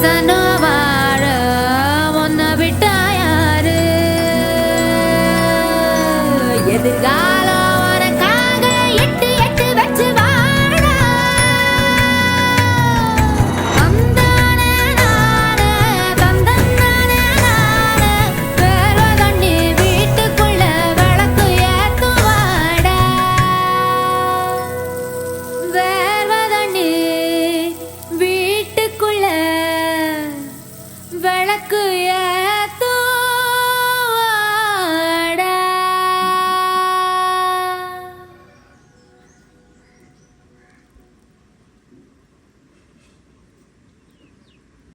சனோ வாழ ஒன்ன விட்டா யாரு எதிர்காலம் உனக்காக எட்டு எட்டு வச்சு வாழ தந்தானே நானே தந்தன்னானே நானே வேர்வை தண்ணி வீட்டுக்குள்ள விளக்கு ஏத்துவாடா வேர்வை தண்ணி வீட்டுக்குள்ள விளக்கு